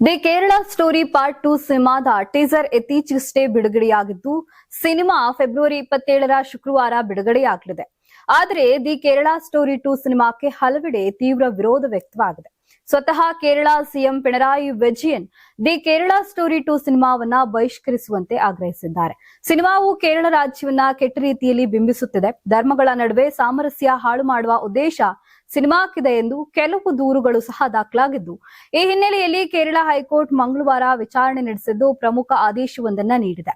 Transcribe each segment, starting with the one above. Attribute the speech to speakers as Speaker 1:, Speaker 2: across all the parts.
Speaker 1: The Kerala story part 2 ಸಿನಿಮಾದ teaser ಇತ್ತೀಚೆಗಷ್ಟೇ ಬಿಡುಗಡೆಯಾಗಿದ್ದು, cinema February 27ರ ಶುಕ್ರವಾರ ಬಿಡುಗಡೆಯಾಗಲಿದೆ. ಆದರೆ ದಿ ಕೇರಳ ಸ್ಟೋರಿ 2 ಸಿನಿಮಾಕ್ಕೆ ಹಲವೆಡೆ ತೀವ್ರ ವಿರೋಧ ವ್ಯಕ್ತವಾಗಿದೆ. ಸ್ವತಃ Kerala CM Pinarayi Vijayan the Kerala story 2 ಸಿನಿಮಾವನ್ನ ಬಹಿಷ್ಕರಿಸುವಂತೆ ಆಗ್ರಹಿಸಿದ್ದಾರೆ. ಸಿನಿಮಾವು ಕೇರಳ ರಾಜ್ಯವನ್ನ ಕೆಟ್ಟ ರೀತಿಯಲ್ಲಿ ಬಿಂಬಿಸುತ್ತಿದೆ, ಧರ್ಮಗಳ ನಡುವೆ ಸಾಮರಸ್ಯ ಹಾಳು ಮಾಡುವ ಉದ್ದೇಶ ಸಿನಿಮಾಕ್ಕಿದೆ ಎಂದು ಕೆಲವು ದೂರುಗಳು ಸಹ ದಾಖಲಾಗಿದ್ದು, ಈ ಹಿನ್ನೆಲೆಯಲ್ಲಿ ಕೇರಳ ಹೈಕೋರ್ಟ್ ಮಂಗಳವಾರ ವಿಚಾರಣೆ ನಡೆಸಿದ್ದು ಪ್ರಮುಖ ಆದೇಶವೊಂದನ್ನ ನೀಡಿದೆ.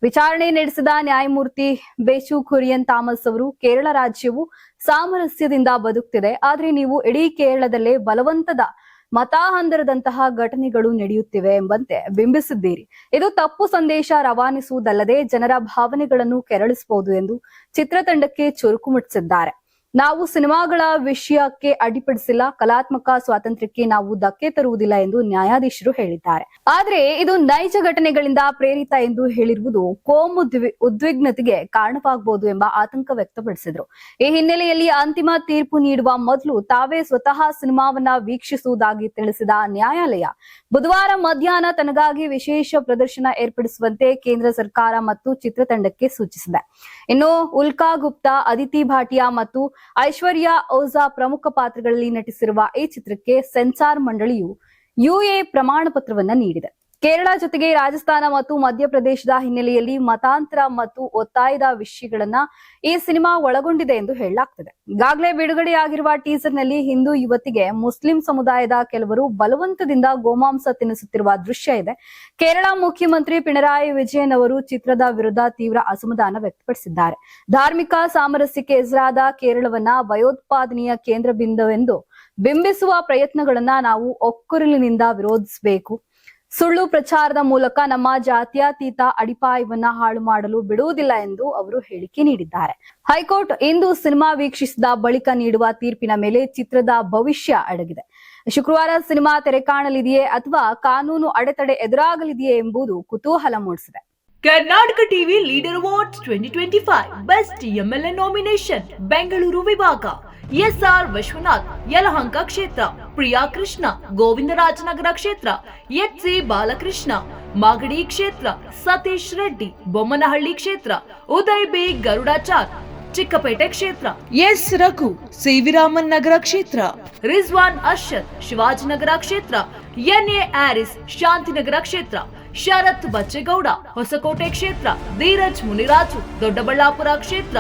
Speaker 1: ವಿಚಾರಣೆ ನಡೆಸಿದ ನ್ಯಾಯಮೂರ್ತಿ ಬೇಚು ಕುರಿಯನ್ ಥಾಮಸ್ ಅವರು, ಕೇರಳ ರಾಜ್ಯವು ಸಾಮರಸ್ಯದಿಂದ ಬದುಕ್ತಿದೆ, ಆದ್ರೆ ನೀವು ಇಡೀ ಕೇರಳದಲ್ಲೇ ಬಲವಂತದ ಮತಾಂತರದಂತಹ ಘಟನೆಗಳು ನಡೆಯುತ್ತಿವೆ ಎಂಬಂತೆ ಬಿಂಬಿಸಿದ್ದೀರಿ. ಇದು ತಪ್ಪು ಸಂದೇಶ ರವಾನಿಸುವುದಲ್ಲದೆ ಜನರ ಭಾವನೆಗಳನ್ನು ಕೆರಳಿಸಬಹುದು ಎಂದು ಚಿತ್ರತಂಡಕ್ಕೆ ಚುರುಕು ಮುಟ್ಟಿಸಿದ್ದಾರೆ. ನಾವು ಸಿನಿಮಾಗಳ ವಿಷಯಕ್ಕೆ ಅಡ್ಡಿಪಡಿಸಿಲ್ಲ, ಕಲಾತ್ಮಕ ಸ್ವಾತಂತ್ರ್ಯಕ್ಕೆ ನಾವು ಧಕ್ಕೆ ತರುವುದಿಲ್ಲ ಎಂದು ನ್ಯಾಯಾಧೀಶರು ಹೇಳಿದ್ದಾರೆ. ಆದರೆ ಇದು ನೈಜ ಘಟನೆಗಳಿಂದ ಪ್ರೇರಿತ ಎಂದು ಹೇಳಿರುವುದು ಕೋಮು ಉದ್ವಿಗ್ನತೆಗೆ ಕಾರಣವಾಗಬಹುದು ಎಂಬ ಆತಂಕ ವ್ಯಕ್ತಪಡಿಸಿದರು. ಈ ಹಿನ್ನೆಲೆಯಲ್ಲಿ ಅಂತಿಮ ತೀರ್ಪು ನೀಡುವ ಮೊದಲು ತಾವೇ ಸ್ವತಃ ಸಿನಿಮಾವನ್ನ ವೀಕ್ಷಿಸುವುದಾಗಿ ತಿಳಿಸಿದ ನ್ಯಾಯಾಲಯ ಬುಧವಾರ ಮಧ್ಯಾಹ್ನ ತನಗಾಗಿ ವಿಶೇಷ ಪ್ರದರ್ಶನ ಏರ್ಪಡಿಸುವಂತೆ ಕೇಂದ್ರ ಸರ್ಕಾರ ಮತ್ತು ಚಿತ್ರತಂಡಕ್ಕೆ ಸೂಚಿಸಿದೆ. ಇನ್ನು ಉಲ್ಕಾ ಗುಪ್ತಾ, ಅದಿತಿ ಭಾಟಿಯಾ ಮತ್ತು ಐಶ್ವರ್ಯ ಓಝಾ ಪ್ರಮುಖ ಪಾತ್ರಗಳಲ್ಲಿ ನಟಿಸಿರುವ ಈ ಚಿತ್ರಕ್ಕೆ ಸೆನ್ಸಾರ್ ಮಂಡಳಿಯು ಯುಎ ಪ್ರಮಾಣ ಪತ್ರವನ್ನ ನೀಡಿದೆ. ಕೇರಳ ಜೊತೆಗೆ ರಾಜಸ್ಥಾನ ಮತ್ತು ಮಧ್ಯಪ್ರದೇಶದ ಹಿನ್ನೆಲೆಯಲ್ಲಿ ಮತಾಂತರ ಮತ್ತು ಒತ್ತಾಯದ ವಿಷಯಗಳನ್ನ ಈ ಸಿನಿಮಾ ಒಳಗೊಂಡಿದೆ ಎಂದು ಹೇಳಲಾಗ್ತದೆ. ಈಗಾಗಲೇ ಬಿಡುಗಡೆಯಾಗಿರುವ ಟೀಸರ್ನಲ್ಲಿ ಹಿಂದೂ ಯುವತಿಗೆ ಮುಸ್ಲಿಂ ಸಮುದಾಯದ ಕೆಲವರು ಬಲವಂತದಿಂದ ಗೋಮಾಂಸ ತಿನ್ನಿಸುತ್ತಿರುವ ದೃಶ್ಯ ಇದೆ. ಕೇರಳ ಮುಖ್ಯಮಂತ್ರಿ ಪಿಣರಾಯಿ ವಿಜಯನ್ ಅವರು ಚಿತ್ರದ ವಿರುದ್ಧ ತೀವ್ರ ಅಸಮಾಧಾನ ವ್ಯಕ್ತಪಡಿಸಿದ್ದಾರೆ. ಧಾರ್ಮಿಕ ಸಾಮರಸ್ಯಕ್ಕೆ ಹೆಸರಾದ ಕೇರಳವನ್ನ ಭಯೋತ್ಪಾದನೆಯ ಕೇಂದ್ರ ಬಿಂದುವೆಂದು ಬಿಂಬಿಸುವ ಪ್ರಯತ್ನಗಳನ್ನ ನಾವು ಒಕ್ಕೊರಲಿನಿಂದ ವಿರೋಧಿಸಬೇಕು. ಸುಳ್ಳು ಪ್ರಚಾರದ ಮೂಲಕ ನಮ್ಮ ಜಾತ್ಯತೀತ ಅಡಿಪಾಯವನ್ನ ಹಾಳು ಮಾಡಲು ಬಿಡುವುದಿಲ್ಲ ಎಂದು ಅವರು ಹೇಳಿಕೆ ನೀಡಿದ್ದಾರೆ. ಹೈಕೋರ್ಟ್ ಇಂದು ಸಿನಿಮಾ ವೀಕ್ಷಿಸಿದ ಬಳಿಕ ನೀಡುವ ತೀರ್ಪಿನ ಮೇಲೆ ಚಿತ್ರದ ಭವಿಷ್ಯ ಅಡಗಿದೆ. ಶುಕ್ರವಾರ ಸಿನಿಮಾ ತೆರೆ ಕಾಣಲಿದೆಯೇ ಅಥವಾ ಕಾನೂನು ಅಡೆತಡೆ ಎದುರಾಗಲಿದೆಯೇ ಎಂಬುದು ಕುತೂಹಲ ಮೂಡಿಸಿದೆ.
Speaker 2: Karnataka TV leader awards 2025 best MLA nomination Bengaluru ವಿಭಾಗ ಎಸ್ಆರ್ ವಿಶ್ವನಾಥ್ ಯಲಹಂಕ ಕ್ಷೇತ್ರ, ಪ್ರಿಯಾ ಕೃಷ್ಣ ಗೋವಿಂದರಾಜನಗರ ಕ್ಷೇತ್ರ, ಎಚ್ಸಿ ಬಾಲಕೃಷ್ಣ ಮಾಗಡಿ ಕ್ಷೇತ್ರ, ಸತೀಶ್ ರೆಡ್ಡಿ ಬೊಮ್ಮನಹಳ್ಳಿ ಕ್ಷೇತ್ರ, ಉದಯ್ ಬಿ ಗರುಡಾಚಾರ್ ಚಿಕ್ಕಪೇಟೆ ಕ್ಷೇತ್ರ, ಎಸ್ ರಘು ಸಿವಿರಾಮನ್ ನಗರ ಕ್ಷೇತ್ರ, ರಿಜ್ವಾನ್ ಅರ್ಷದ್ ಶಿವಾಜಿನಗರ ಕ್ಷೇತ್ರ, ಎನ್ಎ ಆರಿಸ್ ಶಾಂತಿನಗರ ಕ್ಷೇತ್ರ, ಶರತ್ ಬಚ್ಚೇಗೌಡ ಹೊಸಕೋಟೆ ಕ್ಷೇತ್ರ, ಧೀರಜ್ ಮುನಿರಾಜು ದೊಡ್ಡಬಳ್ಳಾಪುರ ಕ್ಷೇತ್ರ,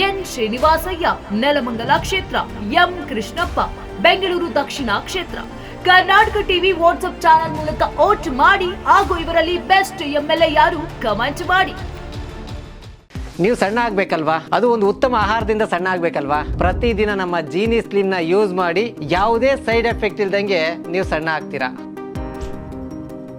Speaker 2: ಎನ್ ಶ್ರೀನಿವಾಸಯ್ಯ ನೆಲಮಂಗಲ ಕ್ಷೇತ್ರ, ಎಂ ಕೃಷ್ಣಪ್ಪ ಬೆಂಗಳೂರು ದಕ್ಷಿಣ ಕ್ಷೇತ್ರ. ಕರ್ನಾಟಕ ಟಿವಿ ವಾಟ್ಸ್ಆಪ್ ಚಾನೆಲ್ ಮೂಲಕ ವೋಟ್ ಮಾಡಿ ಹಾಗೂ ಇವರಲ್ಲಿ ಬೆಸ್ಟ್ ಎಂಎಲ್ಎ ಯಾರು ಕಮೆಂಟ್ ಮಾಡಿ.
Speaker 3: ನೀವು ಸಣ್ಣ ಆಗ್ಬೇಕಲ್ವಾ? ಅದು ಒಂದು ಉತ್ತಮ ಆಹಾರದಿಂದ ಸಣ್ಣ ಆಗ್ಬೇಕಲ್ವಾ? ಪ್ರತಿದಿನ ನಮ್ಮ ಜೀನಿ ಸ್ಲಿಮ್ ನ ಯೂಸ್ ಮಾಡಿ ಯಾವುದೇ ಸೈಡ್ ಎಫೆಕ್ಟ್ ಇಲ್ದಂಗೆ ನೀವು ಸಣ್ಣ ಆಗ್ತೀರಾ.